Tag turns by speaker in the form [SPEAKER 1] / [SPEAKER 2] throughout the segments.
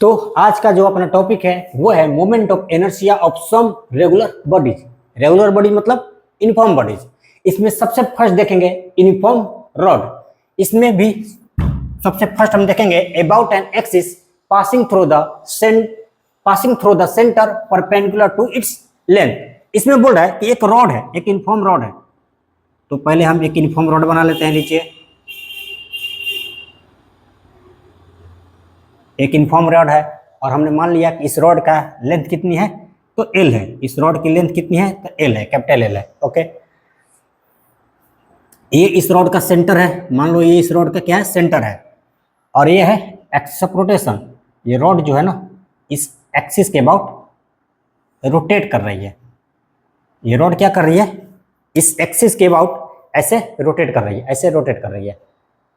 [SPEAKER 1] तो आज का जो अपना टॉपिक है वो है moment of inertia of some regular bodies. Regular body मतलब यूनिफॉर्म बॉडीज। इसमें सबसे फर्स्ट देखेंगे यूनिफॉर्म रॉड। इसमें भी सबसे फर्स्ट हम देखेंगे about an axis passing through the centre perpendicular to its length. इसमें बोल रहा है कि एक रॉड है, एक यूनिफॉर्म रॉड है। तो पहले हम एक यूनिफॉर्म रॉड बना लेते हैं। नीचे एक यूनिफॉर्म रॉड है और हमने मान लिया कि इस रॉड का लेंथ कितनी है, तो एल है। इस रॉड की लेंथ कितनी है, तो एल है, कैपिटल एल है। ओके, ये इस रॉड का सेंटर है। मान लो ये इस रॉड का क्या है, सेंटर है। और ये है एक्सिस ऑफ रोटेशन। ये रॉड जो है ना, इस एक्सिस के अबाउट रोटेट कर रही है। ये रॉड क्या कर रही है, इस एक्सिस के अबाउट ऐसे रोटेट कर रही है, ऐसे रोटेट कर रही है।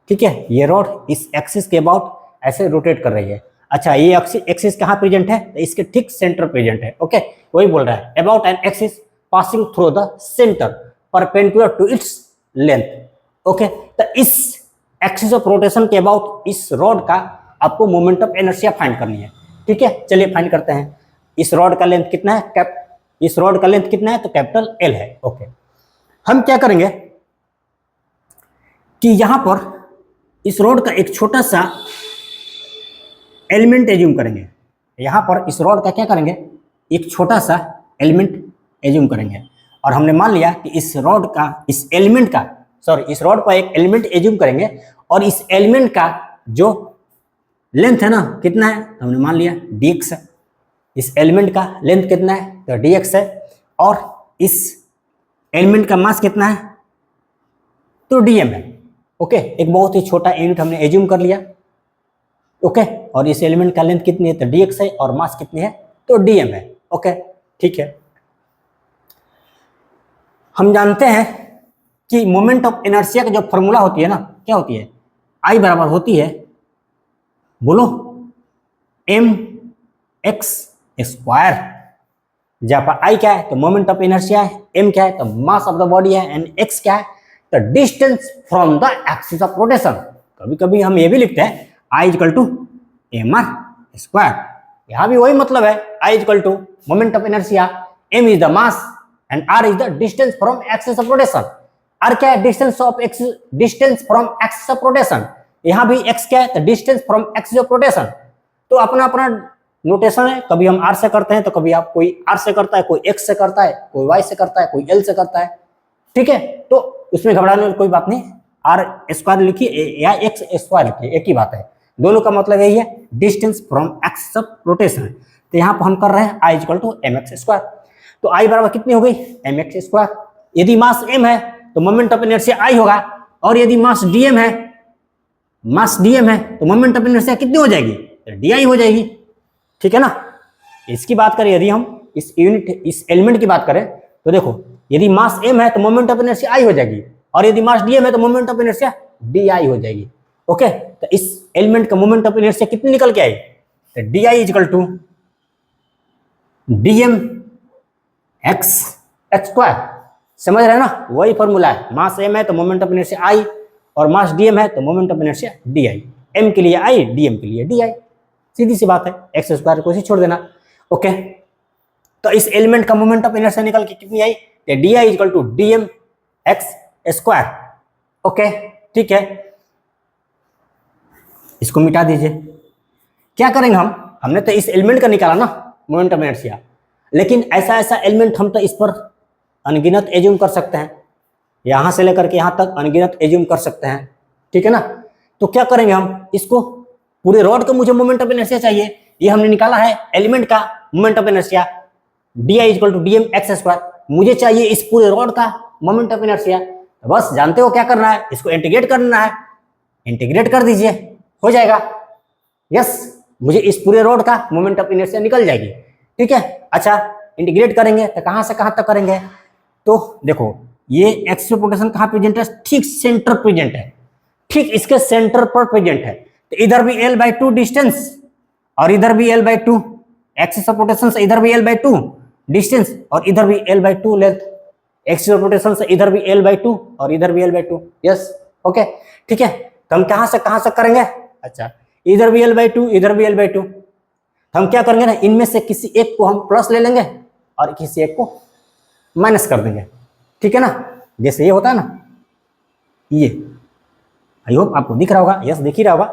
[SPEAKER 1] ठीक है, ये रॉड इस एक्सिस के अबाउट ऐसे रोटेट कर रही है। अच्छा, ये एक्सिस कहाँ प्रेजेंट है, तो इसके ठीक सेंटर प्रेजेंट है। ओके, वही बोल रहा है about an axis passing through the centre perpendicular to its length. Okay, तो इस एक्सिस ऑफ रोटेशन के अबाउट इस रॉड का आपको मोमेंट ऑफ इनर्शिया फाइंड करनी है। ठीक है, चलिए फाइंड करते हैं। इस रॉड का लेंथ कितना है, इस रॉड का लेंथ कितना है, तो कैपिटल एल है। ओके, हम क्या करेंगे कि यहां पर इस रॉड का एक छोटा सा एलिमेंट एज्यूम करेंगे। यहां पर इस रॉड का क्या करेंगे, एक छोटा सा एलिमेंट एज्यूम करेंगे। और हमने मान लिया कि इस रॉड का, इस एलिमेंट का, इस रॉड पर एक एलिमेंट एज्यूम करेंगे और इस एलिमेंट का जो लेंथ है ना, कितना है, तो हमने मान लिया dx है। इस एलिमेंट का लेंथ कितना है, तो dx है। और इस एलिमेंट का मास कितना है, तो dm है। ओके, एक बहुत ही छोटा यूनिट हमने एज्यूम कर लिया। ओके, और इस एलिमेंट का लेंथ कितनी है, तो dx है, और मास कितनी है, तो dm है। ओके, ठीक है। हम जानते हैं कि मोमेंट ऑफ इनर्शिया की जो फॉर्मूला होती है ना, क्या होती है, I बराबर होती है, बोलो, mx स्क्वायर। जहां पर I क्या है, तो मोमेंट ऑफ इनर्शिया है, m क्या है, तो मास ऑफ द बॉडी है, एंड x क्या है, तो distance from the axis of rotation. कभी कभी हम ये भी लिखते हैं I equal to mr square. यहां भी वही मतलब है, I equal to moment of inertia, m is the mass and r is the distance from axis of rotation. r क्या है, distance from axis of rotation. यहां भी x क्या है, तो distance from axis of rotation. तो अपना अपना नोटेशन है, कभी हम r से करते हैं, तो कभी आप कोई r से करता है, कोई x से करता है, कोई y से करता है, कोई l से करता है। ठीक है, तो उसमें घबराने की कोई बात नहीं। r स्क्वायर लिखिए या x स्क्वायर लिखिए, एक ही बात है। दोनों का मतलब यही है, distance from axis of rotation. तो यहाँ पर हम कर रहे हैं I equal to mx square. तो I बराबर कितनी हो गई, mx स्क्वायर। यदि मास m है तो मोमेंट ऑफ इनर्शिया I होगा, और यदि मास dm है, तो मोमेंट ऑफ इनर्शिया कितनी हो जाएगी, तो di हो जाएगी। ठीक है ना। इसकी बात करें, यदि हम इस एलिमेंट की बात करें, तो देखो, यदि मास m है तो मोमेंट ऑफ इनर्शिया I हो जाएगी, और यदि मास dm है तो मोमेंट ऑफ इनर्शिया di हो जाएगी। ओके, तो इस एलिमेंट का मोमेंट ऑफ इनर्शिया कितनी निकल के आई, तो di equal to dm x square. समझ रहे हैं ना, वही फॉर्मूला है। मास m है तो मोमेंट ऑफ इनर्शिया I, और मास dm है तो moment of inertia di। m के लिए I, dm के लिए di। सीधी सी बात है, एक्स स्क्वायर को छोड़ देना। ओके, तो इस एलिमेंट का मोमेंट ऑफ इनर्शिया निकल के कितनी आई, D I equal to D M X square. Okay, ठीक है, इसको मिटा दीजिए। क्या करेंगे हमने तो इस एलिमेंट का निकाला ना मोमेंट ऑफ इनर्शिया, लेकिन ऐसा एलिमेंट हम तो इस पर अनगिनत एज्यूम कर सकते हैं, यहां से लेकर के यहां तक अनगिनत एज्यूम कर सकते हैं। ठीक है ना। तो क्या करेंगे हम, इसको पूरे रॉड का मुझे मोमेंट ऑफ इनर्शिया चाहिए। ये हमने निकाला है एलिमेंट का moment of inertia, D I equal to D M X square. मुझे चाहिए इस पूरे रॉड का मोमेंट ऑफ इनर्शिया। तो बस जानते हो क्या करना है, इसको इंटीग्रेट करना है। इंटीग्रेट कर दीजिए, हो जाएगा। यस, मुझे इस पूरे रॉड का मोमेंट ऑफ इनर्शिया निकल जाएगी। ठीक है। अच्छा, इंटीग्रेट करेंगे तो कहां से कहां तक करेंगे, तो देखो, ये एक्सिस ऑफ रोटेशन कहां प्रेजेंट है, ठीक सेंटर प्रेजेंट है, ठीक इसके सेंटर पर प्रेजेंट है। तो इधर भी l/2 डिस्टेंस और इधर भी l/2 एक्सिस ऑफ रोटेशन से, इधर भी l/2 डिस्टेंस और इधर भी l/2 length. Axis of rotation से इधर भी l/2 और इधर भी l/2। यस, ओके, ठीक है। तो हम कहां से करेंगे, अच्छा, इधर भी l/2 इधर भी l/2, तो हम क्या करेंगे ना, इनमें से किसी एक को हम प्लस ले लेंगे और किसी एक को माइनस कर देंगे, ठीक है ना। जैसे ये होता है ना, ये आई होप आपको दिख रहा होगा, यस दिख ही रहा होगा।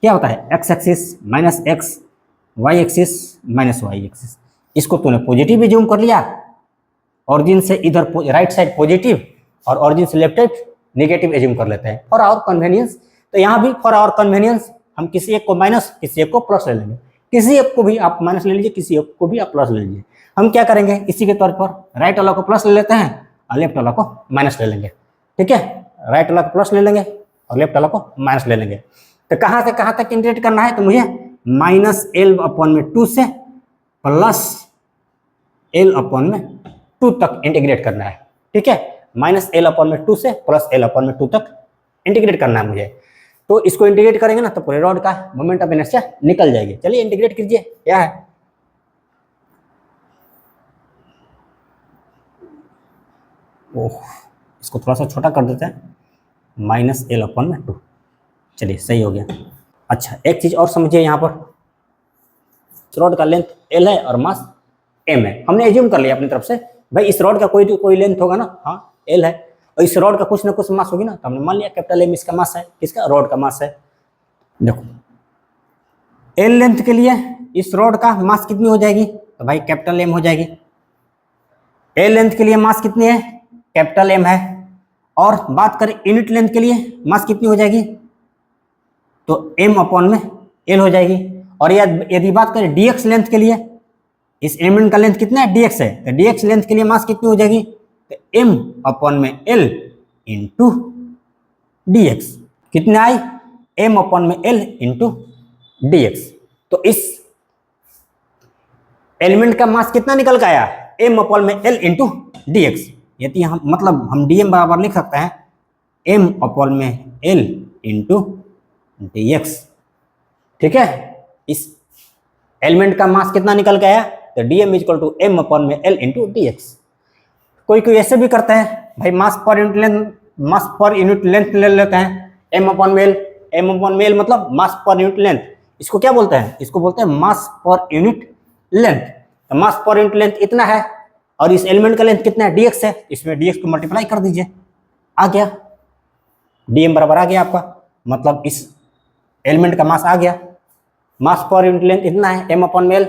[SPEAKER 1] क्या होता है, X axis minus X, Y axis minus Y axis. इसको तूने पॉजिटिव भी जूम कर लिया, ऑरिजिन से इधर राइट साइड पॉजिटिव और ऑरिजिन से लेफ्ट साइड नेगेटिव एज्यूम कर लेते हैं फॉर आवर कन्वीनियंस। तो यहाँ भी फॉर आवर कन्वीनियंस हम किसी एक को माइनस किसी एक को प्लस ले लेंगे। किसी एक को भी आप माइनस ले लीजिए, किसी एक को भी आप प्लस ले लीजिए। हम क्या करेंगे, इसी के तौर पर राइट वाला को प्लस ले लेते हैं और लेफ्ट वाला को माइनस ले लेंगे, ठीक है। राइट वाला को प्लस ले लेंगे और लेफ्ट वाला को माइनस ले लेंगे। तो कहाँ से कहाँ तक इंटीग्रेट करना है, तो मुझे माइनस एल अपॉन में 2 से प्लस एल अपॉन में 2 तक इंटीग्रेट करना है, ठीक है। माइनस एल अपॉन में 2 से प्लस एल अपॉन में 2 तक इंटीग्रेट करना है मुझे। तो इसको इंटीग्रेट करेंगे ना तो पूरे रॉड का मोमेंट ऑफ इनर्शिया निकल जाएगी। चलिए इंटीग्रेट कीजिए, क्या है, ओह इसको थोड़ा सा छोटा कर देते हैं, माइनस एल अपॉन में 2। चलिए सही हो गया। अच्छा एक चीज और समझिए, यहाँ पर रॉड का लेंथ एल है और मास एम है। हमने एज्यूम कर लिया अपनी तरफ से, भाई इस रॉड का कोई लेंथ होगा ना, हाँ एल है, और इस रॉड का कुछ ना कुछ मास होगी ना, तो हमने मान लिया कैपिटल एम इसका मास है, किसका, रॉड का मास है। देखो एल लेंथ के लिए इस रॉड का मास कितनी हो जाएगी, तो भाई कैपिटल एम हो जाएगी। एल लेंथ के लिए मास कितनी है, कैपिटल एम है। और बात करें यूनिट लेंथ के लिए मास कितनी हो जाएगी, तो एम अपॉन में एल हो जाएगी। और यदि बात करें डीएक्स लेंथ के लिए, इस एलिमेंट का लेंथ कितना है, डीएक्स है, तो डीएक्स लेंथ के लिए मास कितनी हो जाएगी, तो एम अपॉन में एल इंटू डीएक्स। कितना आई, एम अपॉन में एल इंटू डीएक्स। तो इस एलिमेंट का मास कितना निकल के आया, एम अपॉन में एल इंटू डीएक्स। यदि हम मतलब हम डीएम बराबर लिख सकते हैं एम अपॉन में एल इंटू डीएक्स, ठीक है। इस एलिमेंट का मास कितना निकल के आया, तो DM equal to M upon में एल इंटू डीएक्स। कोई कोई ऐसे भी करता है भाई, मास पर यूनिट लेंथ ले लेते हैं, एम अपॉन में एल। एम अपॉन में एल मतलब मास पर यूनिट लेंथ, इसको क्या बोलते हैं, इसको बोलते हैं मास पर यूनिट लेंथ। तो मास पर यूनिट लेंथ इतना है और इस एलिमेंट का लेंथ कितना है, डीएक्स है, इसमें डीएक्स को मल्टीप्लाई कर दीजिए, आ गया डीएम बराबर आ गया आपका, मतलब इस एलिमेंट का मास आ गया। मास पर यूनिट लेंथ इतना है एम अपॉन में एल,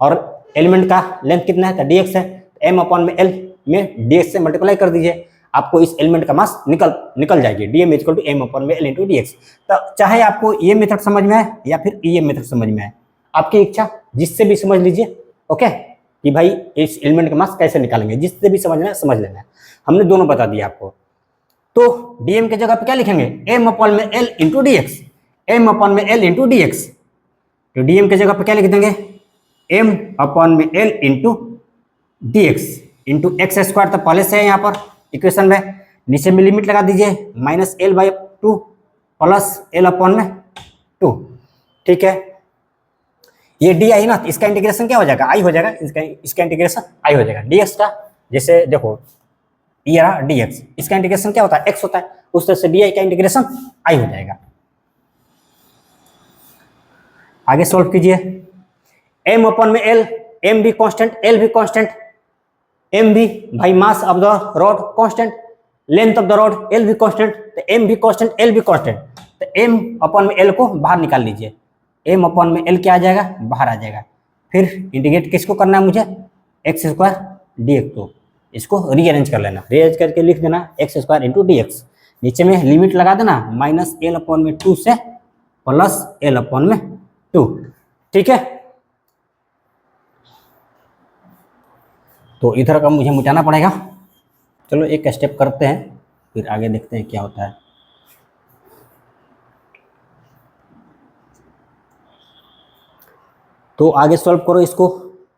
[SPEAKER 1] और एलिमेंट का लेंथ कितना है, तो डीएक्स है, एम अपॉन में एल में डीएक्स से मल्टीप्लाई कर दीजिए, आपको इस एलिमेंट का मास निकल जाएगी, DM equal to M upon में एल इंटू डीएक्स। तो चाहे आपको ये मेथड समझ में आए या फिर ये मेथड समझ में आए, आपकी इच्छा, जिससे भी समझ लीजिए, ओके, कि भाई इस एलिमेंट का मास कैसे निकालेंगे, जिससे भी समझना है समझ लेना है, हमने दोनों बता दिया आपको। तो डीएम के जगह पे क्या लिखेंगे, एम अपॉन में L into DX, M upon में एल इंटू डीएक्स। तो डीएम के जगह पे क्या लिख देंगे, एम अपॉन में L into DX into X square, तो पहले से है यहाँ पर इक्वेशन में, नीचे में लिमिट लगा दीजिए minus L by 2 plus L upon में 2, ठीक है। ये डी आई ना, इसका इंटीग्रेशन क्या हो जाएगा, आई हो जाएगा, इसका इंटीग्रेशन आई हो जाएगा। डीएक्स का जैसे देखो ये रहा डीएक्स, इसका इंटीग्रेशन क्या होता है, एक्स होता है, उस तरह से डी आई का इंटीग्रेशन आई हो जाएगा। आगे सॉल्व कीजिए, एम अपॉन में एल, एम भी कांस्टेंट एल भी कांस्टेंट, एम भी भाई मास of the rod constant, length of the rod L भी कांस्टेंट, तो एम भी कांस्टेंट एल भी कांस्टेंट। तो एम अपॉन में एल को बाहर निकाल लीजिए, एम अपॉन में एल क्या आ जाएगा, बाहर आ जाएगा। फिर इंटीग्रेट किसको करना है मुझे, एक्स स्क्वायर डीएक्स, तो इसको रीअरेंज कर लेना, रीअरेंज करके लिख देना एक्स स्क्वायर इंटू डीएक्स, नीचे में लिमिट लगा देना माइनस एल अपॉन में 2 से प्लस एल अपॉन में 2, ठीक है। तो इधर का मुझे मिटाना पड़ेगा, चलो एक स्टेप करते हैं फिर आगे देखते हैं क्या होता है। तो आगे सॉल्व करो इसको।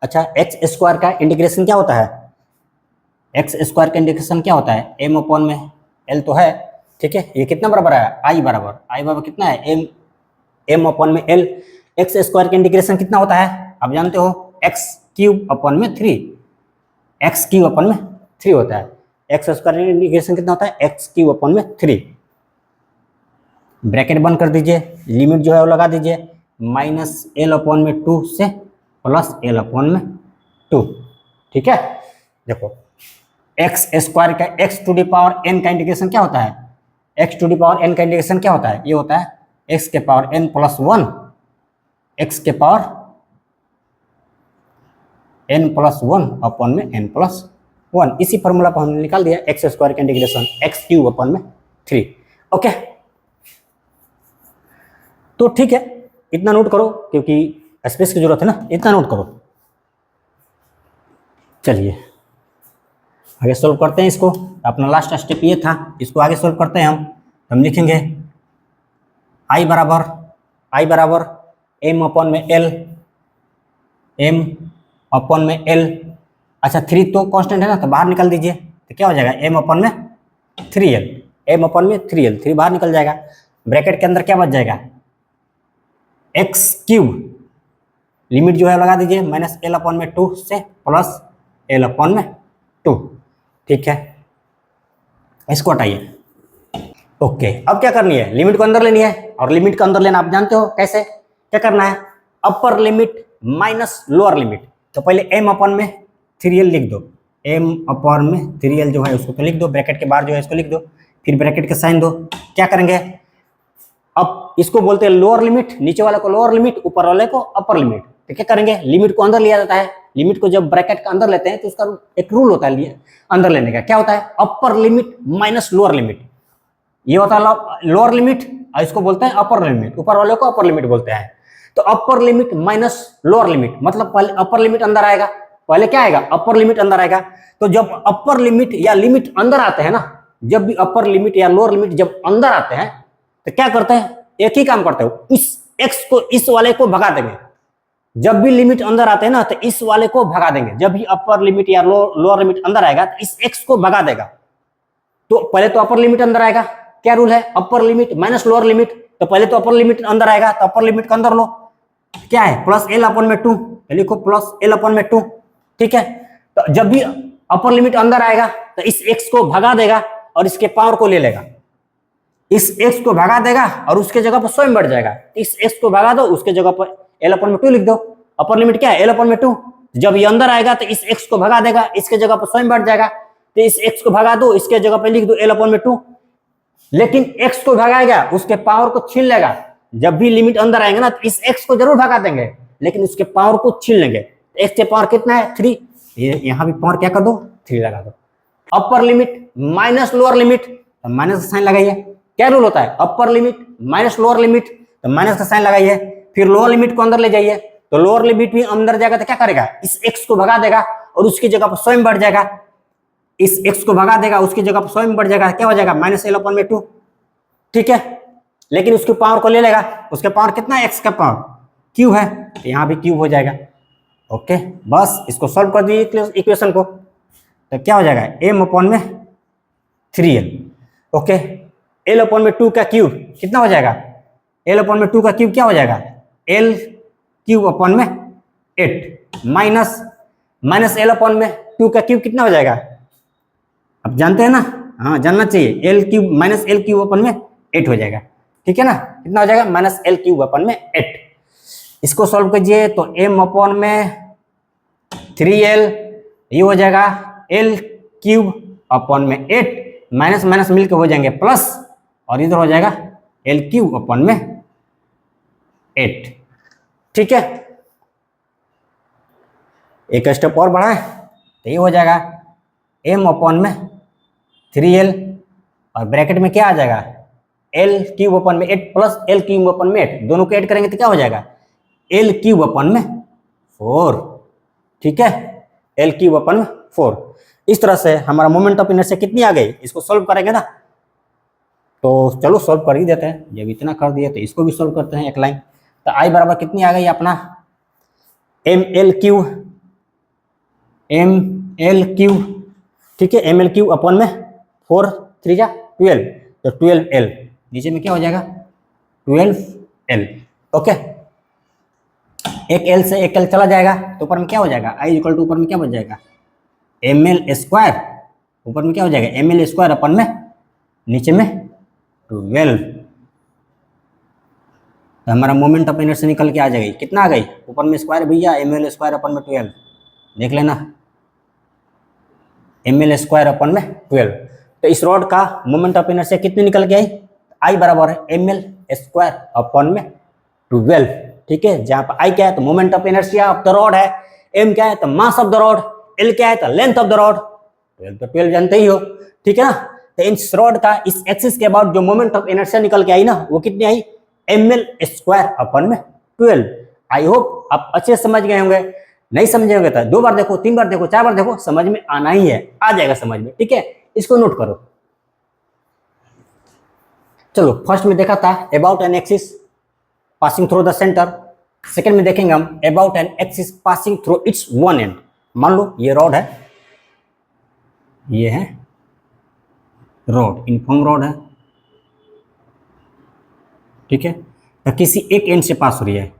[SPEAKER 1] अच्छा एक्स स्क्वायर का इंटीग्रेशन क्या होता है, एक्स स्क्वायर का इंटीग्रेशन क्या होता है, एम अपॉन में एल तो है, ठीक है, ये कितना बराबर है, आई बराबर कितना है, एम अपॉन में एल। एक्स स्क्वायर का इंटीग्रेशन कितना होता है, आप जानते हो, एक्स क्यूब अपॉन में 3, एक्स क्यूब अपॉन में 3 होता है। एक्स स्क्वायर इंटीग्रेशन कितना होता है, एक्स क्यूब अपॉन में 3। ब्रैकेट बंद कर दीजिए, लिमिट जो है वो लगा दीजिए माइनस एल अपॉन में 2 से प्लस एल अपॉन में 2। ठीक है, देखो एक्स स्क्वायर का X to the power N का इंटीग्रेशन क्या होता है, X to the power N का इंटीग्रेशन क्या होता है, ये होता है एक्स के पावर एन प्लस 1, एक्स के पावर एन प्लस 1 अपॉन में एन प्लस 1। इसी फॉर्मूला पर हमने निकाल दिया एक्स स्क्वायर का इंटीग्रेशन एक्स क्यूब अपॉन में 3। ओके, तो ठीक है, इतना नोट करो क्योंकि स्पेस की जरूरत है ना, इतना नोट करो। चलिए आगे सोल्व करते हैं इसको। अपना लास्ट स्टेप ये था, इसको आगे सोल्व करते हैं हम लिखेंगे आई बराबर एम अपॉन में एल, एम अपॉन में एल। अच्छा 3 तो कांस्टेंट है ना, तो बाहर निकाल दीजिए, तो क्या हो जाएगा एम अपॉन में 3l, एम अपॉन में 3l, 3 बाहर निकल जाएगा। ब्रैकेट के अंदर क्या बच जाएगा एक्स क्यूब, लिमिट जो है लगा दीजिए माइनस एल अपॉन में 2 से प्लस एल अपॉन में 2। ठीक है, इसको हटाइए। ओके, अब क्या करनी है, लिमिट को अंदर लेनी है, और लिमिट को अंदर लेना आप जानते हो कैसे, क्या करना है, upper limit minus lower limit. तो पहले एम अपॉन में 3l लिख दो, एम अपॉन में 3l जो है उसको तो लिख दो, ब्रैकेट के बाहर जो है इसको लिख दो, फिर ब्रैकेट के साइन दो। क्या करेंगे, अब इसको बोलते हैं लोअर लिमिट, नीचे वाले को लोअर लिमिट, ऊपर वाले को अपर लिमिट। तो क्या करेंगे, लिमिट को अंदर लिया जाता है, लिमिट को जब ब्रैकेट के अंदर लेते हैं तो उसका एक रूल होता है अंदर लेने का, क्या होता है upper limit minus lower limit. ये होता है लोअर लिमिट और इसको बोलते हैं अपर लिमिट, ऊपर वाले को अपर लिमिट बोलते हैं। तो upper limit minus lower limit मतलब पहले अपर लिमिट अंदर आएगा, पहले क्या आएगा अपर लिमिट अंदर आएगा। तो जब अपर लिमिट या लिमिट अंदर आते हैं ना, जब भी अपर लिमिट या लोअर लिमिट जब अंदर आते हैं तो क्या करते हैं, एक ही काम करते हो, इस एक्स को इस वाले को भगा देंगे। जब भी लिमिट अंदर आते हैं ना तो इस वाले को भगा देंगे, जब भी अपर लिमिट या लोअर लिमिट अंदर आएगा तो इस एक्स को भगा देगा। तो पहले तो अपर लिमिट अंदर आएगा, क्या रूल है upper limit minus lower limit, तो पहले तो अपर लिमिट अंदर आएगा, तो अपर लिमिट का अंदर लो, क्या है प्लस एल अपॉन में 2, लिखो प्लस एल अपॉन में 2। ठीक है, तो जब भी अपर लिमिट अंदर आएगा तो इस एक्स को भगा देगा और इसके पावर को ले लेगा, इस एक्स को भगा देगा और उसके जगह पर स्वयं बढ़ जाएगा। इस एक्स को भगा दो, उसके जगह पर एल अपॉन में 2 लिख दो, अपर लिमिट क्या है एल अपॉन में 2। जब ये अंदर आएगा तो इस एक्स को भगा देगा, इसके जगह पर स्वयं बढ़ जाएगा, तो इस एक्स को भगा दो, इसके जगह पर लिख दो एल अपॉन में 2। लेकिन एक्स को भगाएगा, उसके पावर को छीन लेगा। जब भी लिमिट अंदर आएंगे ना तो इस एक्स को जरूर भगा देंगे, लेकिन उसके पावर को छीन लेंगे। एक्स के पावर कितना है 3, यहां भी पावर क्या कर दो 3 लगा दो। Upper limit minus lower limit, तो माइनस का साइन लगाइए। क्या रूल होता है upper limit minus lower limit, तो माइनस का साइन लगाइए। फिर लोअर लिमिट को अंदर ले जाइए, तो लोअर लिमिट भी अंदर जाएगा तो क्या करेगा, इस एक्स को भगा देगा और उसकी जगह पर स्वयं बढ़ जाएगा। इस एक्स को भगा देगा, उसकी जगह पर स्वयं बढ़ जाएगा, क्या हो जाएगा माइनस एल अपॉन में 2। ठीक है, लेकिन उसके पावर को ले लेगा, उसके पावर कितना है एक्स का पावर क्यूब है, तो यहाँ भी क्यूब हो जाएगा। ओके, बस इसको सॉल्व कर दीजिए इक्वेशन को, तो क्या हो जाएगा एम अपॉन में 3l। ओके, एल अपॉन में 2 का क्यूब कितना हो जाएगा, एल अपॉन में 2 का क्यूब क्या हो जाएगा एल क्यूब अपॉन में 8 माइनस एल अपॉन में 2 का क्यूब कितना हो जाएगा, अब जानते हैं ना, हाँ जानना चाहिए, L cube minus L cube अपन में 8 हो जाएगा। ठीक है ना, कितना हो जाएगा माइनस एल क्यूब अपन में 8। इसको सॉल्व कीजिए तो एम अपॉन में 3l, ये हो जाएगा एल क्यूब अपॉन में 8, माइनस माइनस मिलकर हो जाएंगे प्लस, और इधर हो जाएगा एल क्यूब अपॉन में 8। ठीक है, एक स्टेप और बढ़ाएं तो ये हो जाएगा एम अपॉन में 3l, और ब्रैकेट में क्या आ जाएगा एल क्यूब अपॉन में 8 प्लस एल क्यूब अपॉन में 8, दोनों को ऐड करेंगे तो क्या हो जाएगा एल क्यूब अपॉन में 4। ठीक है, एल क्यूब अपॉन में 4। इस तरह से हमारा मोमेंट ऑफ इनर्शिया कितनी आ गई, इसको सॉल्व करेंगे ना, तो चलो सॉल्व कर ही देते हैं। जब इतना कर दिए तो इसको भी सॉल्व करते हैं एक लाइन। तो आई बराबर कितनी आ गई अपना एम एल क्यूब। ठीक है, एम एल क्यूब अपॉन में 4 3 जा 12, तो 12l, नीचे में क्या हो जाएगा 12l। ओके, एक l से एक l चला जाएगा तो ऊपर में क्या हो जाएगा i इक्वल टू ऊपर में क्या बच जाएगा ml स्क्वायर, ऊपर में क्या हो जाएगा ml स्क्वायर अपन में नीचे में 12। तो हमारा मोमेंट ऑफ इनर्शिया निकल के आ जाएगी, कितना आ गई, ऊपर में स्क्वायर भैया, ml स्क्वायर अपन में 12, देख लेना, ml स्क्वायर अपन में 12। तो इस रॉड का मोमेंट ऑफ इनर्शिया कितनी निकल के आई, I बराबर है ml स्क्वायर अपन में 12, ठीक है। जहां पर I क्या है तो moment of inertia of the rod है, m क्या है तो mass of the rod, l क्या है तो लेंथ ऑफ द रॉड, 12 तो 12 जानते ही हो, ठीक है ना। तो इस रॉड का इस एक्सिस के अबाउट जो मोमेंट ऑफ इनर्शिया निकल के आई ना, वो कितनी आई, ml स्क्वायर अपन में 12। आई होप आप अच्छे से समझ गए होंगे, नहीं समझे होंगे तो 2 बार देखो, 3 बार देखो, 4 बार देखो, समझ में आना ही है, आ जाएगा समझ में, ठीक है। इसको नोट करो। चलो फर्स्ट में देखा था about an axis passing through the centre, second में देखेंगे हम about an axis passing through it's one and. मान लो ये रॉड है, ये है रॉड, इनफॉर्म रॉड है, ठीक है। तो किसी एक एंड से पास हो रही है,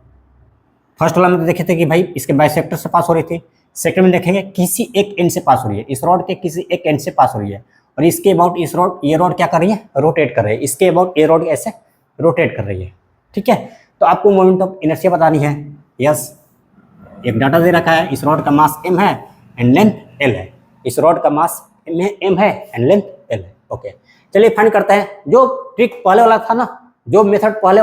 [SPEAKER 1] फर्स्ट वाला में तो देखे थे कि भाई इसके बाइसेक्टर से पास हो रही थी, सेकंड में देखेंगे किसी एक एंड से पास हो रही है, इस रॉड के किसी एक एंड से पास हो रही है, और इसके अबाउट इस रॉड, ये रॉड क्या कर रही है, रोटेट कर रही है, इसके अबाउट ये रॉड ऐसे रोटेट कर रही है, ठीक है। तो आपको मोमेंट ऑफ इनर्शिया बतानी है, यस। एक डाटा दे रखा है, इस रॉड का मास m है एंड लेंथ l है, इस रॉड का मास m है एंड लेंथ l है, ओके। चलिए फाइंड करते हैं। जो ट्रिक पहले वाला था ना, जो मेथड पहले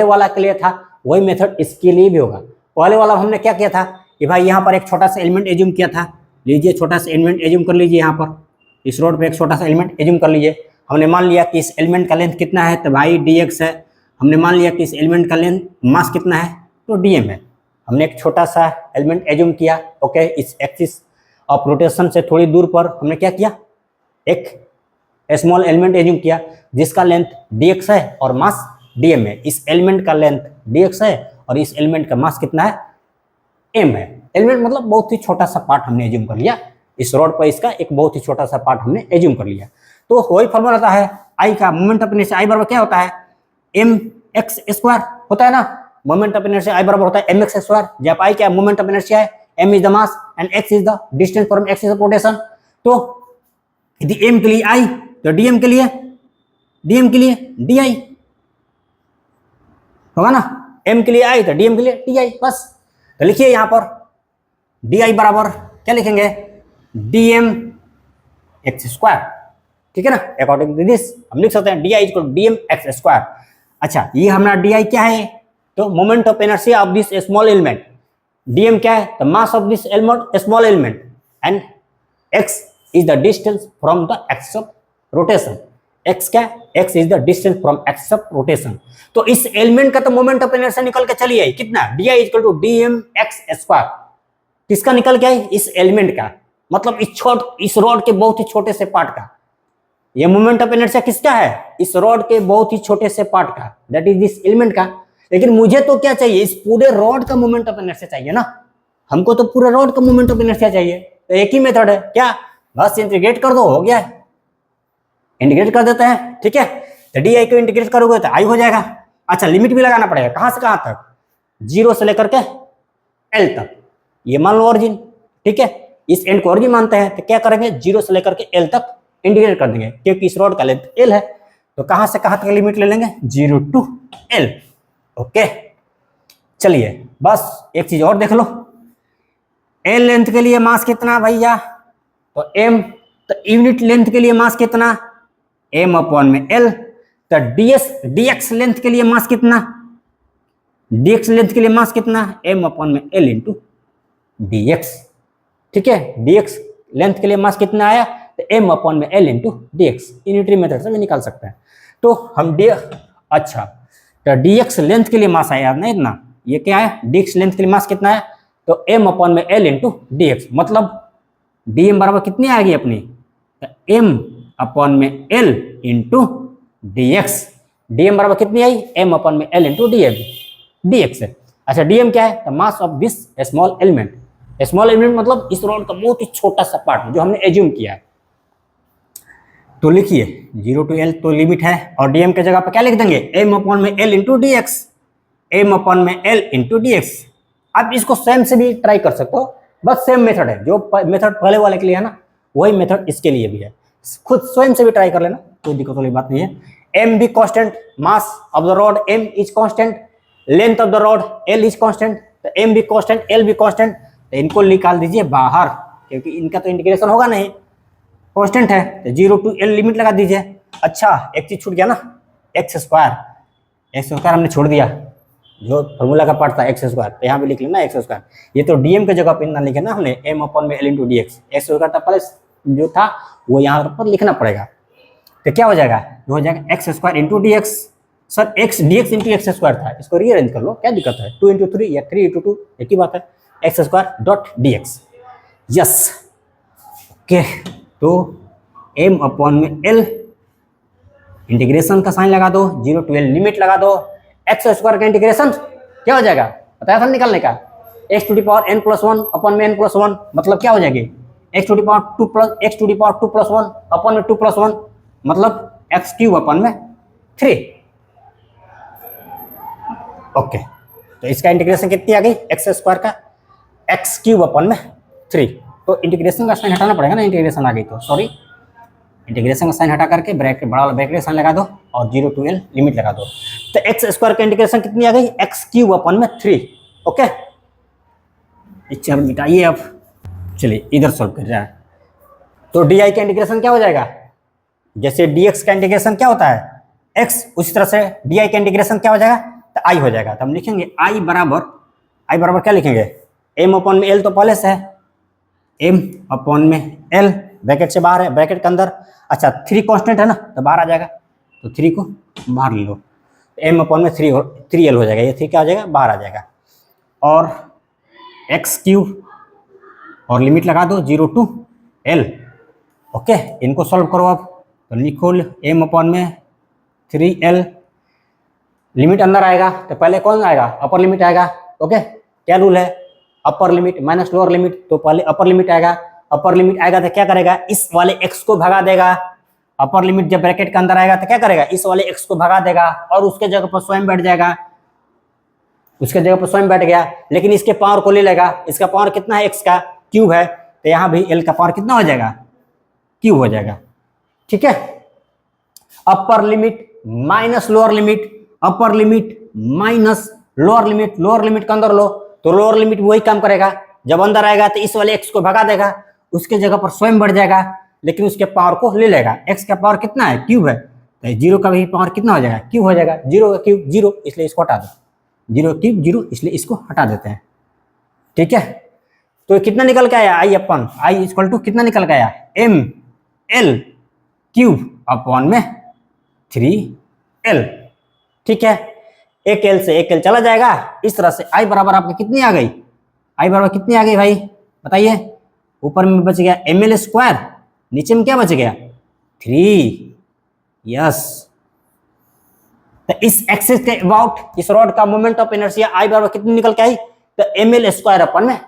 [SPEAKER 1] वाला के लिए था, वही मेथड इसके लिए भी होगा। पहले वाला हमने क्या किया था कि भाई यहाँ पर एक छोटा सा एलिमेंट एज्यूम किया था, लीजिए छोटा सा एलिमेंट एज्यूम कर लीजिए, यहाँ पर इस रोड पे एक छोटा सा एलिमेंट एज्यूम कर लीजिए। हमने मान लिया कि इस एलिमेंट का लेंथ कितना है तो भाई dx है, हमने मान लिया कि इस एलिमेंट का लेंथ मास कितना है तो dm है। हमने एक छोटा सा एलिमेंट एज्यूम किया, ओके। इस एक्सिस ऑफ रोटेशन से थोड़ी दूर पर हमने क्या किया, एक स्मॉल एलिमेंट एज्यूम किया जिसका लेंथ dx है और मास dm है। इस एलिमेंट का लेंथ dx है और इस एलिमेंट का मास कितना है, m है। एलिमेंट मतलब बहुत ही छोटा सा पार्ट हमने एज्यूम कर लिया, इस रोड पर इसका एक बहुत ही छोटा सा पार्ट हमने एज्यूम कर लिया। तो वही फॉर्मूला होता है I का, मोमेंट ऑफ इनर्शिया I बराबर क्या होता है, mx स्क्वायर होता है ना। मोमेंट ऑफ इनर्शिया I बराबर होता है mx स्क्वायर, जब I क्या मोमेंट ऑफ इनर्शिया है, m is the mass and x is the distance from axis of rotation. तो यदि m के लिए I तो dm के लिए di होगा ना, m के लिए I तो dm के लिए di, बस। तो लिखिए यहां पर di बराबर क्या लिखेंगे, dm x स्क्वायर, ठीक है ना। अकॉर्डिंग टू दिस हम लिख सकते हैं di equal dm x square. अच्छा, ये हमारा di क्या है, तो moment of inertia of this small element, dm क्या है तो mass of this small element and x is the distance from the axis of rotation. x क्या है, x is the distance from axis of rotation. तो इस element का तो moment of inertia निकल के चली आई कितना, di equal to dm x square. किसका निकल के आई, इस एलिमेंट का, मतलब इस रॉड के बहुत ही छोटे से पार्ट का। ये मोमेंट ऑफ इनर्शिया किसका है, इस रॉड के बहुत ही छोटे से पार्ट का, दैट इज दिस एलिमेंट का। लेकिन मुझे तो क्या चाहिए, इस पूरे रॉड का मोमेंट ऑफ इनर्शिया चाहिए ना, हमको तो पूरे रॉड का मोमेंट ऑफ इनर्शिया चाहिए। तो एक ही मेथड है, क्या, बस इंटीग्रेट कर दो, हो गया, इंटीग्रेट कर देते हैं, ठीक है। तो डी आई को इंटीग्रेट करोगे तो आई हो जाएगा। अच्छा, लिमिट भी लगाना पड़ेगा, कहां से कहां तक, 0 से लेकर के एल तक। ये मान लो ओरिजिन, ठीक है, इस एंड को ओरिजिन मानते हैं, तो क्या करेंगे 0 से लेकर के एल तक इंटीग्रेट कर देंगे, क्योंकि इस रॉड का लेंथ एल है। तो कहां से कहां तक लिमिट ले लेंगे, 0 to l, ओके। चलिए बस एक चीज और देख लो, एल लेंथ के लिए मास कितना भैया, तो m, तो यूनिट लेंथ के लिए मास कितना, m अपॉन में l। तो dx लेंथ के लिए मास कितना, dx लेंथ के लिए मास कितना, m अपॉन में l इंटू dx, ठीक है। dx लेंथ के लिए मास कितना आया, तो m अपॉन में l into dx, unitary method से भी निकाल सकते हैं। तो हम अच्छा, तो dx लेंथ के लिए मास आया ना इतना, ये क्या है, dx लेंथ के लिए मास कितना है, तो m अपॉन में l इंटू dx, मतलब dm बराबर कितनी आएगी अपनी, तो m अपॉन में l इंटू dx। dm बराबर कितनी आई, m अपॉन में l इंटू dx है। अच्छा, dm क्या है, तो mass of this small element. Small element मतलब इस रॉड का बहुत ही छोटा सा पार्ट जो हमने एज्यूम किया है। तो लिखिए 0 to l तो लिमिट है, और dm के जगह पर क्या लिख देंगे, m अपॉन में l into dx, m upon में l इंटू dx। आप इसको सेम से भी ट्राई कर सकते हो, बस सेम मेथड है, जो मेथड पहले वाले के लिए है ना, वही मेथड इसके लिए भी है। खुद स्वयं से भी ट्राई कर लेना, कोई दिक्कत वाली बात नहीं है। m भी constant, mass of the rod m is constant, length of the rod L is constant, तो एम भी कांस्टेंट एल भी कांस्टेंट, तो इनको निकाल दीजिए बाहर, क्योंकि इनका तो इंटीग्रेशन होगा नहीं, कांस्टेंट है, तो 0 to L लिमिट लगा दीजिए। अच्छा एक चीज छूट गया ना, एक्स स्क्वायर हमने छोड़ दिया, जो फॉर्मूला का पार्ट था एक्स स्क्वायर, तो यहाँ पे लिख लेना एक्स स्क्वायर। ये तो डीएम के जगह पे ना लिखे ना हमने, एम अपॉन में L into D x, x square का पहले जो था वो यहाँ पर लिखना पड़ेगा। तो क्या हो जाएगा, जो हो जाएगा x square into D x, sir x D x into X square था, इसको रीअरेंज कर लो, क्या दिक्कत है, 2 इंटू 3 या 3 इंटू 2 एक ही बात है, x square dot D x. Yes okay, तो एम अपॉन में एल, इंटीग्रेशन का साइन लगा दो, 0 to L लिमिट लगा दो, एक्स स्क्वायर का इंटीग्रेशन क्या हो जाएगा, बताया था निकालने का, X to the power n plus 1 upon में n प्लस 1, मतलब क्या हो जाएगी, X to the power 2 plus X to the power 2 plus 1 upon में 2 प्लस 1, मतलब एक्स क्यूब अपॉन में 3। ओके, तो इसका इंटीग्रेशन कितनी आ गई, एक्स स्क्वायर का एक्स क्यूब अपॉन में 3, तो इंटीग्रेशन का साइन हटाना पड़ेगा ना, इंटीग्रेशन आ गई तो सॉरी, इंटीग्रेशन का साइन हटा करके ब्रैकेट बड़ा वाला ब्रैकेट साइन लगा दो और 0 to L लिमिट लगा दो, तो एक्स स्क्वायर का इंटीग्रेशन कितनी आ गई, एक्स क्यूब अपॉन में 3। ओके इच्छा मिटाइए अब, चलिए इधर सॉल्व कर जाए, तो डी आई का इंटीग्रेशन क्या हो जाएगा, जैसे डी एक्स का इंटीग्रेशन क्या होता है एक्स, उसी तरह से डी आई का इंटीग्रेशन क्या हो जाएगा, तो आई हो जाएगा। तो हम लिखेंगे आई बराबर क्या लिखेंगे, एम अपॉन में एल तो पहले से है, एम अपॉन में एल, ब्रैकेट से बाहर है, ब्रैकेट के अंदर, अच्छा 3 कांस्टेंट है ना, तो बाहर आ जाएगा, तो 3 को बाहर ले लो, एम अपॉन में 3 एल हो जाएगा, ये 3 क्या हो जाएगा, बाहर आ जाएगा, और एक्स क्यूब और लिमिट लगा दो 0 to L। ओके इनको सॉल्व करो अब, तो लिखो एम अपॉन में 3L, लिमिट अंदर आएगा तो पहले कौन आएगा, अपर लिमिट आएगा। ओके क्या रूल है, upper limit minus lower limit, तो पहले अपर लिमिट आएगा, अपर लिमिट आएगा तो क्या करेगा, इस वाले x को भगा देगा, अपर लिमिट जब ब्रैकेट के अंदर आएगा तो क्या करेगा, इस वाले x को भगा देगा और उसके जगह पर स्वयं बैठ जाएगा, उसके जगह पर स्वयं बैठ गया, लेकिन इसके पावर को ले लेगा, इसका पावर कितना है, x का क्यूब है, तो यहाँ भी l का पावर कितना हो जाएगा, क्यूब हो जाएगा। ठीक है, upper limit minus lower limit, upper limit minus lower limit, lower limit के अंदर लो तो लोअर लिमिट वही काम करेगा, जब अंदर आएगा तो इस वाले x को भगा देगा, उसके जगह पर स्वयं बढ़ जाएगा, लेकिन उसके पावर को ले लेगा, x का पावर कितना है, क्यूब है, तो 0 का भी पावर कितना हो जाएगा, क्यूब हो जाएगा, 0 का क्यूब 0, इसलिए इसको हटा दो, 0 क्यूब 0, इसलिए इसको हटा देते हैं। ठीक है, तो कितना निकल के आया, आई अपन आई इक्वल टू कितना निकल के आया, एम एल क्यूब अपॉन में 3L। ठीक है, एक एल से एक एल चला जाएगा, इस तरह से आई बराबर आपकी कितनी आ गई, आई बराबर कितनी आ गई भाई बताइए, ऊपर में बच गया ml स्क्वायर, नीचे में क्या बच गया 3। यस, तो इस एक्सिस के अबाउट इस रॉड का मोमेंट ऑफ इनर्शिया आई बराबर कितनी निकल के आई, तो ml स्क्वायर अपन में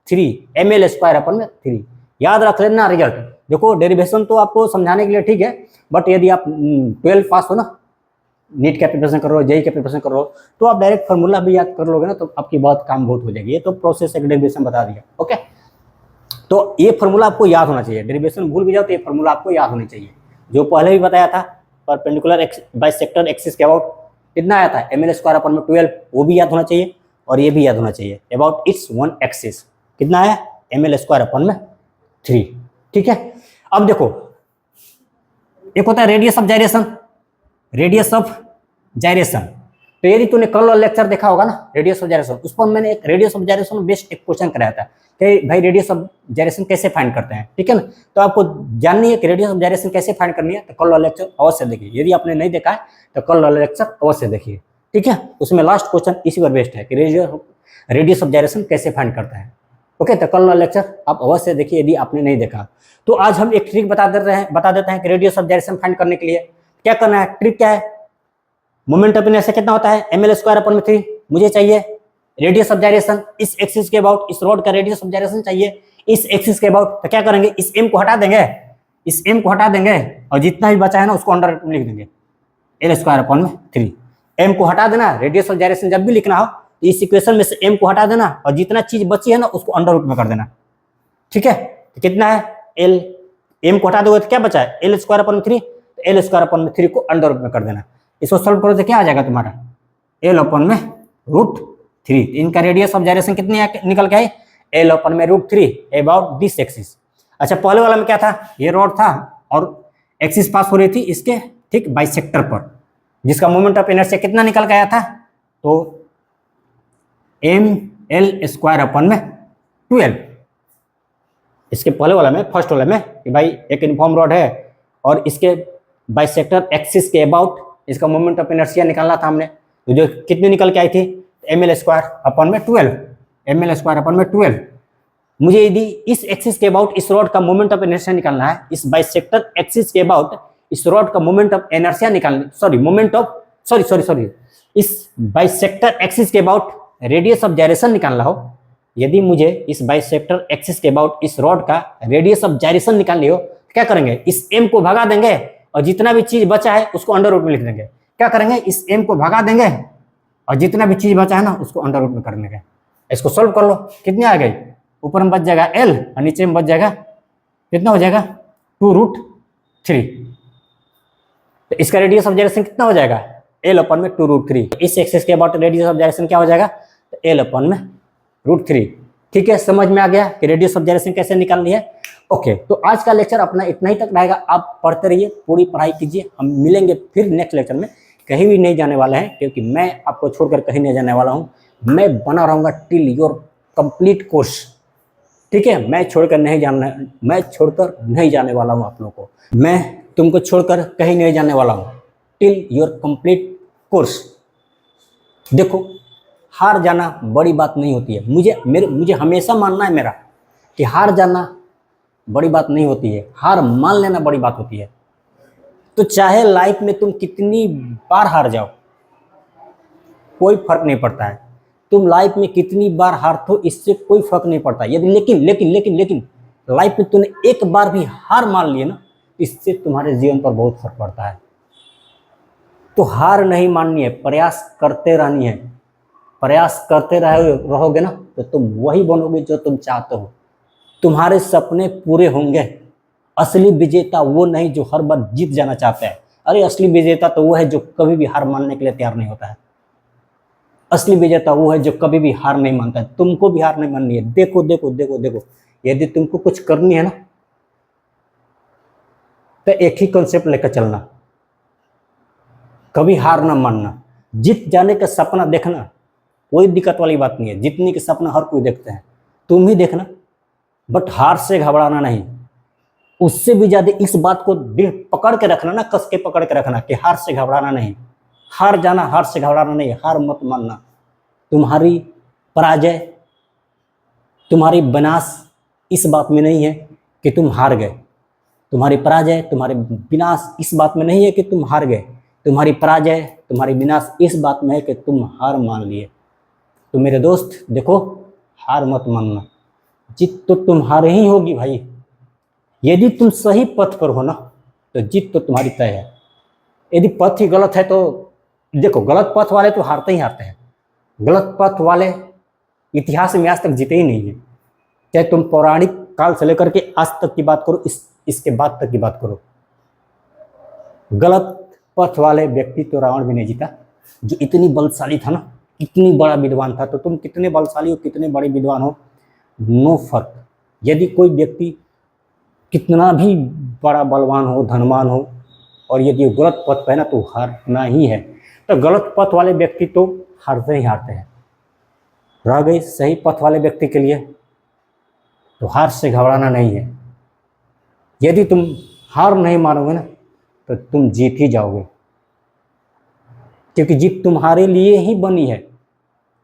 [SPEAKER 1] 3, ml स्क्वायर अपन में 3। याद रख लेना रिजल्ट, देखो डेरिवेशन तो आपको समझाने के लिए ठीक है, बट यदि आप 12 पास हो ना, नीट का प्रिपरेशन कर रहे हो, जेई का प्रिपरेशन कर रहे हो, तो आप डायरेक्ट फार्मूला भी याद कर लोगे ना, तो आपकी बहुत काम बहुत हो जाएगी। ये तो प्रोसेस एक डेरिवेशन बता दिया। ओके, तो ये फार्मूला आपको याद होना चाहिए, डेरिवेशन भूल भी जाओ तो ये फार्मूला आपको याद होनी चाहिए, जो पहले भी बताया था, परपेंडिकुलर बाइसेक्टर एक्सिस के अबाउट कितना आया था, ml स्क्वायर अपन में 12, वो भी याद होना चाहिए, और ये भी याद होना चाहिए अबाउट इट्स वन एक्सिस कितना आया, ml स्क्वायर अपन में 3। ठीक है, अब देखो एक होता है रेडियस ऑफ जाइरेशन, रेडियस ऑफ जाइरेशन, तो यदि तूने कल वाला लेक्चर देखा होगा ना रेडियस ऑफ जाइरेशन, उस पर मैंने एक रेडियस ऑफ जाइरेशन में बेस्ट एक क्वेश्चन कराया था कि भाई रेडियस ऑफ जाइरेशन कैसे फाइंड करते हैं। ठीक है ना, तो आपको जाननी है कि रेडियस ऑफ जाइरेशन कैसे फाइंड करनी है, तो कल वाला लेक्चर अवश्य देखिए, यदि आपने नहीं देखा है तो कल वाला लेक्चर अवश्य देखिए। ठीक है, उसमें लास्ट क्वेश्चन इसी पर बेस्ड है कि रेडियस ऑफ जाइरेशन कैसे फाइंड करता है। ओके, तो कल वाला लेक्चर आप अवश्य देखिए यदि आपने नहीं देखा। तो आज हम एक ट्रिक बता देते हैं कि रेडियस ऑफ जाइरेशन फाइंड करने के लिए क्या करना है। ट्रिक क्या है, मोमेंट ऑफ इनर्शिया कितना होता है, ml स्क्वायर अपन में 3, मुझे चाहिए रेडियस ऑफ जाइरेशन इस एक्सिस के अबाउट, इस रॉड का रेडियस ऑफ जाइरेशन चाहिए इस एक्सिस के अबाउट, तो क्या करेंगे, इस m को हटा देंगे, इस m को हटा देंगे और जितना भी बचा है ना उसको अंडर रूट में लिख देंगे, l स्क्वायर अपन में 3। m को हटा देना, रेडियस ऑफ जाइरेशन जब भी लिखना हो तो इस इक्वेशन में से m को हटा देना और जितना चीज बची है ना उसको अंडर रूट में कर देना। ठीक है, तो कितना है l, m को हटा दोगे तो क्या बचा है l स्क्वायर अपन में 3, तो l स्क्वायर अपन में 3 को अंडर रूट में कर देना। इसको सॉल्व करो तो क्या आ जाएगा तुम्हारा, l अपन में √3। इनका रेडियस ऑफ जाइरेशन कितनी निकल के आई, L अपन में √3 अबाउट दिस एक्सिस। अच्छा पहले वाला में क्या था, ये रॉड था और एक्सिस पास हो रही थी इसके ठीक बाइसेक्टर पर, जिसका मोमेंट ऑफ इनर्शिया कितना निकल के आया था, तो ml² अपन में 12। इसके पहले वाला में, फर्स्ट वाला में कि भाई एक यूनिफॉर्म रॉड है और इसके बाइसेक्टर एक्सिस के अबाउट इसका मोमेंट ऑफ इनर्शिया निकालना था हमने, तो जो कितनी निकल के आई थी, ml² अपन में 12, ml² अपन में 12। मुझे यदि इस एक्सिस के अबाउट इस रॉड का मोमेंट ऑफ इनर्शिया निकालना है, इस बाइसेक्टर एक्सिस के अबाउट इस रॉड का मोमेंट ऑफ इनर्शिया निकालना, सॉरी इस बाइसेक्टर एक्सिस के अबाउट रेडियस ऑफ जाइरेशन निकालना हो, यदि मुझे इस बाइसेक्टर एक्सिस के अबाउट इस रॉड का रेडियस ऑफ जाइरेशन निकालनी हो, क्या करेंगे, इस m को भगा देंगे और जितना भी चीज बचा है उसको अंडर रूट में लिख देंगे। क्या करेंगे, इस m को भगा देंगे और जितना भी चीज बचा है ना उसको अंडर रूट में कर देंगे। इसको सोल्व कर लो, कितनी आ गई, ऊपर में बच जाएगा L और नीचे में बच जाएगा कितना हो जाएगा 2√3। तो इसका रेडियस ऑफ जाइरेशन कितना हो जाएगा, L अपन में 2√3। इस एक्सिस के अबाउट रेडियस ऑफ जाइरेशन क्या हो जाएगा, तो L अपन में √3। ठीक है, समझ में आ गया कि रेडियस ऑफ जाइरेशन कैसे निकालनी है। ओके, तो आज का लेक्चर अपना इतना ही तक रहेगा। आप पढ़ते रहिए, पूरी पढ़ाई कीजिए। हम मिलेंगे फिर नेक्स्ट लेक्चर में, कहीं भी नहीं जाने वाला है क्योंकि मैं आपको छोड़कर कहीं नहीं जाने वाला हूँ। मैं बना रहूँगा टिल योर कंप्लीट कोर्स। ठीक है, मैं छोड़कर नहीं जाने वाला हूँ आप लोगों को। मैं तुमको छोड़कर कहीं नहीं जाने वाला हूँ टिल योर कंप्लीट कोर्स। देखो, हार जाना बड़ी बात नहीं होती है। मुझे हमेशा मानना है मेरा कि हार जाना बड़ी बात नहीं होती है, हार मान लेना बड़ी बात होती है। तो चाहे लाइफ में तुम कितनी बार हार जाओ, कोई फर्क नहीं पड़ता है। तुम लाइफ में कितनी बार हारते हो इससे कोई फर्क नहीं पड़ता। यदि लेकिन लाइफ में तुमने एक बार भी हार मान ली ना, इससे तुम्हारे जीवन पर बहुत फर्क पड़ता है। तो हार नहीं माननी है, प्रयास करते रहनी है। प्रयास करते रहोगे ना तो तुम वही बनोगे जो तुम चाहते हो। तुम्हारे सपने पूरे होंगे। असली विजेता वो नहीं जो हर बार जीत जाना चाहता है। अरे असली विजेता तो वो है जो कभी भी हार मानने के लिए तैयार नहीं होता है। असली विजेता वो है जो कभी भी हार नहीं मानता है। तुमको भी हार नहीं माननी है। देखो, यदि तुमको कुछ करनी है ना तो एक ही कॉन्सेप्ट लेकर चलना, कभी हार ना मानना। जीत जाने का सपना देखना, कोई दिक्कत वाली बात नहीं है। जीतने के सपना हर कोई देखते हैं, तुम ही देखना, बट हार से घबराना नहीं। उससे भी ज्यादा इस बात को दिल पकड़ के रखना ना, कस के पकड़ के रखना कि हार से घबराना नहीं। हार जाना, हार से घबराना नहीं, हार मत मानना। तुम्हारी पराजय, तुम्हारी विनाश इस बात में नहीं है कि तुम हार गए। तुम्हारी पराजय, तुम्हारे विनाश इस बात में नहीं है कि तुम हार गए। तुम्हारी पराजय, तुम्हारी विनाश इस बात में है कि तुम हार मान लिए। तो मेरे दोस्त देखो, हार मत मानना। जीत तो तुम्हारे ही होगी भाई। यदि तुम सही पथ पर हो ना तो जीत तो तुम्हारी तय है। यदि पथ ही गलत है तो देखो, गलत पथ वाले तो हारते ही हारते हैं। गलत पथ वाले इतिहास में आज तक जीते ही नहीं है। चाहे तुम पौराणिक काल से लेकर के आज तक की बात करो, इसके बाद तक की बात करो, गलत पथ वाले व्यक्ति तो रावण भी नहीं जीता, जो इतनी बलशाली था ना, इतनी बड़ा विद्वान था। तो तुम कितने बलशाली हो, कितने बड़े विद्वान हो, नो फर्क। यदि कोई व्यक्ति कितना भी बड़ा बलवान हो, धनवान हो, और यदि गलत पथ पे है ना तो हारना ही है। तो गलत पथ वाले व्यक्ति तो हारते ही हारते हैं। रह गई सही पथ वाले व्यक्ति के लिए तो हार से घबराना नहीं है। यदि तुम हार नहीं मानोगे ना तो तुम जीत ही जाओगे, क्योंकि जीत तुम्हारे लिए ही बनी है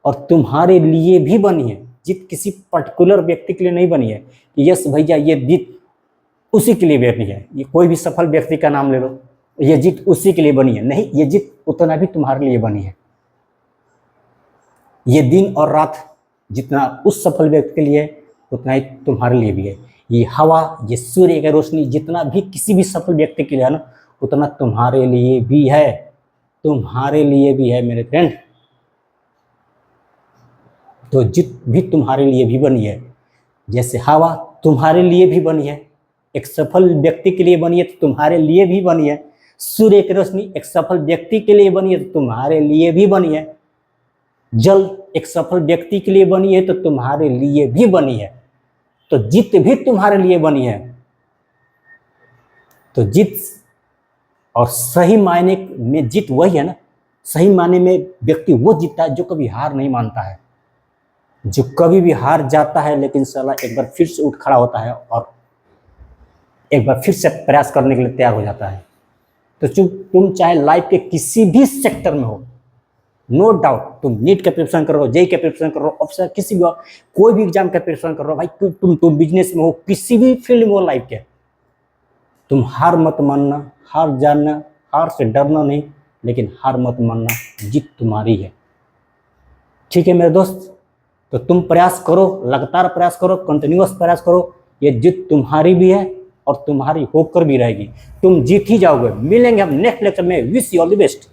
[SPEAKER 1] और तुम्हारे लिए भी बनी है। जीत किसी पर्टिकुलर व्यक्ति के लिए नहीं बनी है कि यस भैया ये जीत उसी के लिए बनी है। ये कोई भी सफल व्यक्ति का नाम ले लो, ये जीत उसी के लिए बनी है। नहीं, ये जीत उतना भी तुम्हारे लिए बनी है। ये दिन और रात जितना उस सफल व्यक्ति के लिए उतना ही तुम्हारे लिए भी है। ये हवा, ये सूर्य की रोशनी जितना भी किसी भी सफल व्यक्ति के लिए है ना, उतना तुम्हारे लिए भी है। तुम्हारे लिए भी है मेरे फ्रेंड। तो जीत भी तुम्हारे लिए भी बनी है। जैसे हवा तुम्हारे लिए भी बनी है, एक सफल व्यक्ति के लिए बनी है तो तुम्हारे लिए भी बनी है। सूर्य की रोशनी एक सफल व्यक्ति के लिए बनी है तो तुम्हारे लिए भी बनी है। जल एक सफल व्यक्ति के लिए बनी है तो तुम्हारे लिए भी बनी है, तो जीत भी तुम्हारे लिए बनी है। तो जीत और सही मायने में जीत वही है ना, सही मायने में व्यक्ति वो जीतता है जो कभी हार नहीं मानता है, जो कभी भी हार जाता है लेकिन साला एक बार फिर से उठ खड़ा होता है और एक बार फिर से प्रयास करने के लिए तैयार हो जाता है। तो तुम चाहे लाइफ के किसी भी सेक्टर में हो, नो डाउट, तुम नीट का प्रिपरेशन कर रहे हो, जेई का प्रिपरेशन कर रहे हो, ऑफिसर किसी भी कोई भी एग्जाम का प्रिपरेशन कर रहे हो भाई, तुम बिजनेस में हो, किसी भी फील्ड में हो लाइफ के, तुम हार मत मानना, हार जानना, हार से डरना नहीं, लेकिन हार मत मानना, जीत तुम्हारी है। ठीक है मेरे दोस्त, तो तुम प्रयास करो, लगातार प्रयास करो, कंटिन्यूअस प्रयास करो, ये जीत तुम्हारी भी है और तुम्हारी होकर भी रहेगी, तुम जीत ही जाओगे। मिलेंगे हम नेक्स्ट लेक्चर में, wish you all the best.